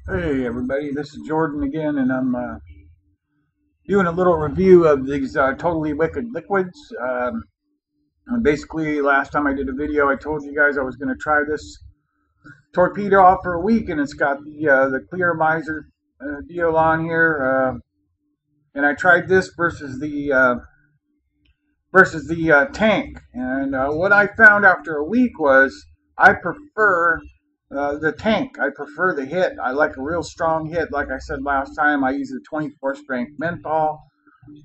Hey everybody, this is Jordan again, and I'm doing a little review of these totally wicked liquids. And basically, last time I did a video, I told you guys I was going to try this Torpedo off for a week, and it's got the clearomizer deal on here. And I tried this versus the tank, and what I found after a week was I prefer the tank. I prefer the hit. I like a real strong hit. Like I said last time, I use the 24 strength menthol,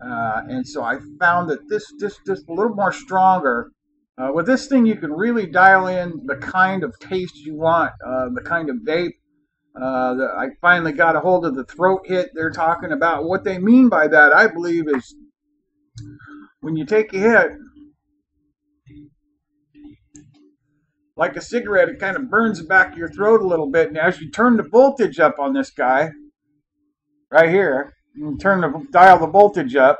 and so I found that this just a little more stronger. With this thing, you can really dial in the kind of taste you want, the kind of vape. I finally got a hold of the throat hit they're talking about. What they mean by that, I believe, is when you take a hit, like a cigarette, it kind of burns the back of your throat a little bit. And as you turn the voltage up on this guy, right here, you dial the voltage up,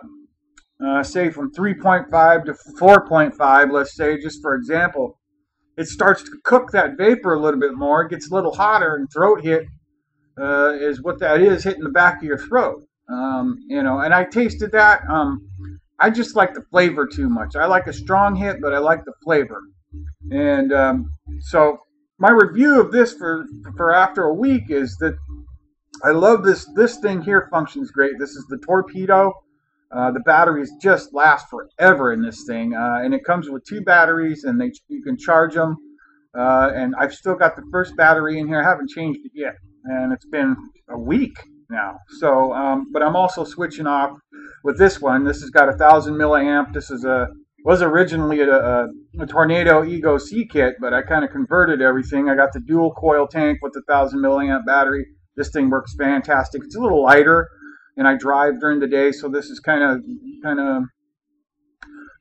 say from 3.5 to 4.5, let's say, just for example, it starts to cook that vapor a little bit more. It gets a little hotter, and throat hit is what that is, hitting the back of your throat. And I tasted that. I just like the flavor too much. I like a strong hit, but I like the flavor. And so my review of this for after a week is that I love this. This thing here functions great. This is the Torpedo. The batteries just last forever in this thing, and it comes with two batteries, and you can charge them. And I've still got the first battery in here. I haven't changed it yet, and it's been a week now. So, but I'm also switching off with this one. This has got 1,000 milliamp. This was originally a Tornado Ego C kit, but I kind of converted everything. I got the dual coil tank with the 1,000 milliamp battery. This thing works fantastic. It's a little lighter, and I drive during the day, so this is kind of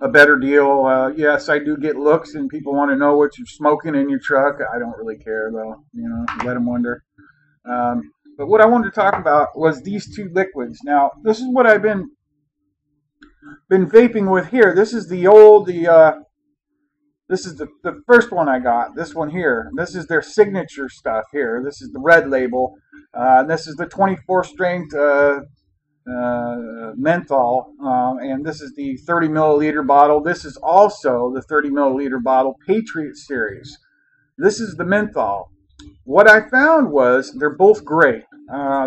a better deal. Yes, I do get looks, and people want to know what you're smoking in your truck. I don't really care, though. Let them wonder. But what I wanted to talk about was these two liquids. Now, this is what I've been vaping with here. This is this is the first one I got. This one here. This is their signature stuff here. This is the red label. This is the 24 strength menthol, and this is the 30 milliliter bottle. This is also the 30 milliliter bottle Patriot series. This is the menthol. What I found was they're both great.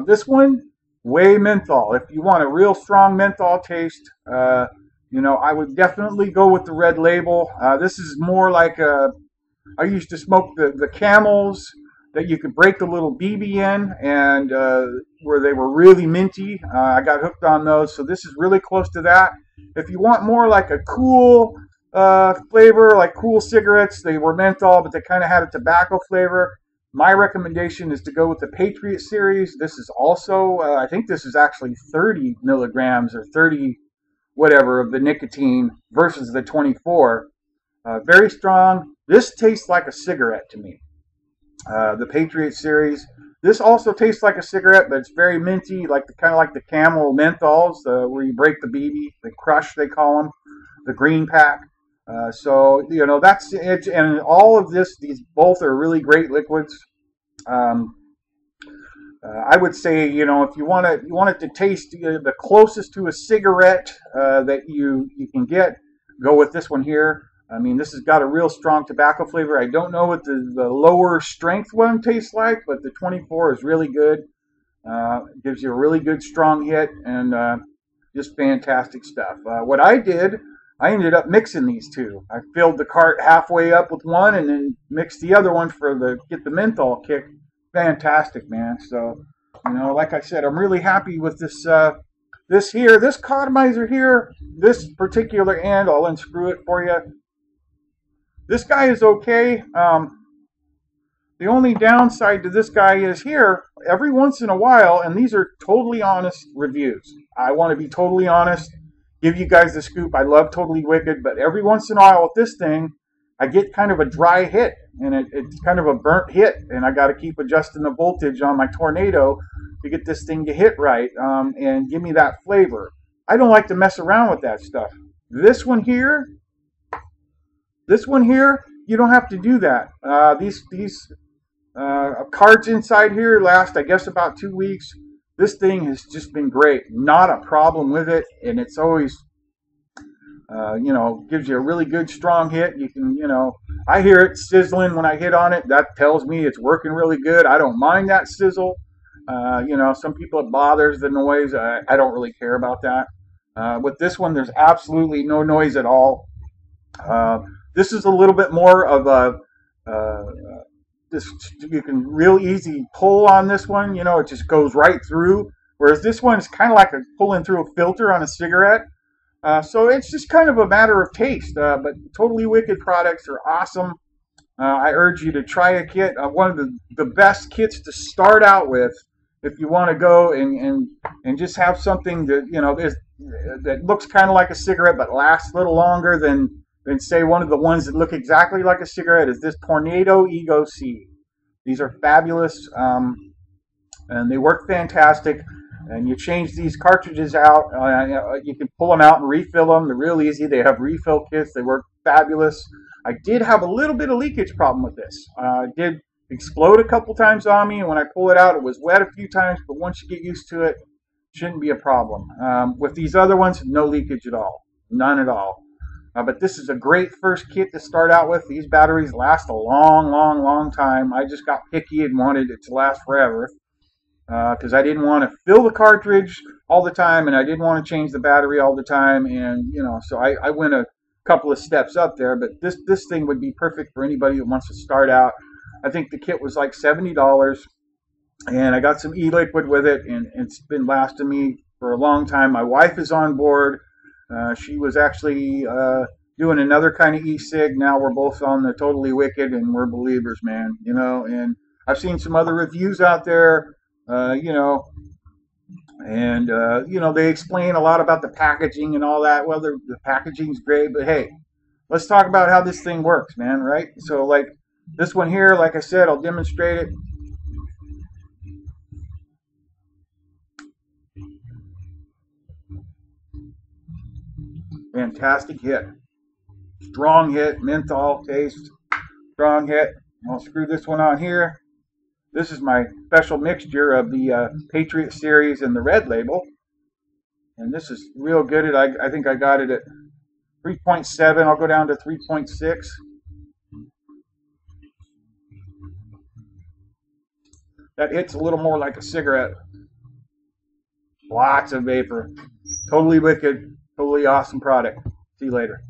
This one, way menthol. If you want a real strong menthol taste, I would definitely go with the red label. This is more like I used to smoke the Camels that you could break the little BB in, and where they were really minty. I got hooked on those, so this is really close to that. If you want more like a cool flavor, like cool cigarettes, they were menthol, but they kind of had a tobacco flavor. My recommendation is to go with the Patriot series. This is also, I think this is actually 30 milligrams or 30 whatever of the nicotine versus the 24. Very strong. This tastes like a cigarette to me. The Patriot series. This also tastes like a cigarette, but it's very minty, kind of like the Camel menthols, where you break the BB, the crush they call them, the green pack. So that's it. And all of this, these both are really great liquids. I would say, if you want it to taste the closest to a cigarette that you can get, go with this one here. I mean, this has got a real strong tobacco flavor. I don't know what the lower strength one tastes like, but the 24 is really good. Gives you a really good strong hit, and just fantastic stuff. What I did, I ended up mixing these two. I filled the cart halfway up with one, and then mixed the other one get the menthol kick. Fantastic, man. So, like I said, I'm really happy with this this clearomizer here, this particular end. I'll unscrew it for you. This guy is okay. The only downside to this guy is here, every once in a while, and these are totally honest reviews. I want to be totally honest, give you guys the scoop. I love Totally Wicked, but every once in a while with this thing, I get kind of a dry hit, and it's kind of a burnt hit, and I got to keep adjusting the voltage on my Tornado to get this thing to hit right, and give me that flavor. I don't like to mess around with that stuff. This one here, you don't have to do that. These Cards inside here last, I guess, about 2 weeks. This thing has just been great. Not a problem with it, and it's always, gives you a really good strong hit. You can, I hear it sizzling when I hit on it. That tells me it's working really good. I don't mind that sizzle. Some people it bothers the noise. I don't really care about that. With this one, there's absolutely no noise at all. This is a little bit more of a this, you can real easy pull on this one. It just goes right through. Whereas this one is kind of like pulling through a filter on a cigarette. So it's just kind of a matter of taste. But Totally Wicked products are awesome. I urge you to try a kit. One of the best kits to start out with if you want to go and just have something that that looks kind of like a cigarette but lasts a little longer than say one of the ones that look exactly like a cigarette is this Torpedo e-cig. These are fabulous, and they work fantastic. And you change these cartridges out. You can pull them out and refill them. They're real easy. They have refill kits. They work fabulous. I did have a little bit of leakage problem with this. It did explode a couple times on me, and when I pull it out, it was wet a few times. But once you get used to it, shouldn't be a problem. With these other ones, no leakage at all. None at all. But this is a great first kit to start out with. These batteries last a long, long, long time. I just got picky and wanted it to last forever because I didn't want to fill the cartridge all the time, and I didn't want to change the battery all the time. And so I went a couple of steps up there. But this thing would be perfect for anybody who wants to start out. I think the kit was like $70, and I got some e-liquid with it, and it's been lasting me for a long time. My wife is on board. She was actually doing another kind of e-cig. Now we're both on the Totally Wicked, and we're believers, man. And I've seen some other reviews out there, and they explain a lot about the packaging and all that. Well, the packaging's great, but hey, let's talk about how this thing works, man. Right? So, like this one here, like I said, I'll demonstrate it. Fantastic hit. Strong hit, menthol taste. Strong hit. I'll screw this one on here. This is my special mixture of the Patriot series and the red label. And this is real good. I think I got it at 3.7. I'll go down to 3.6. That hits a little more like a cigarette. Lots of vapor. Totally Wicked. Totally awesome product. See you later.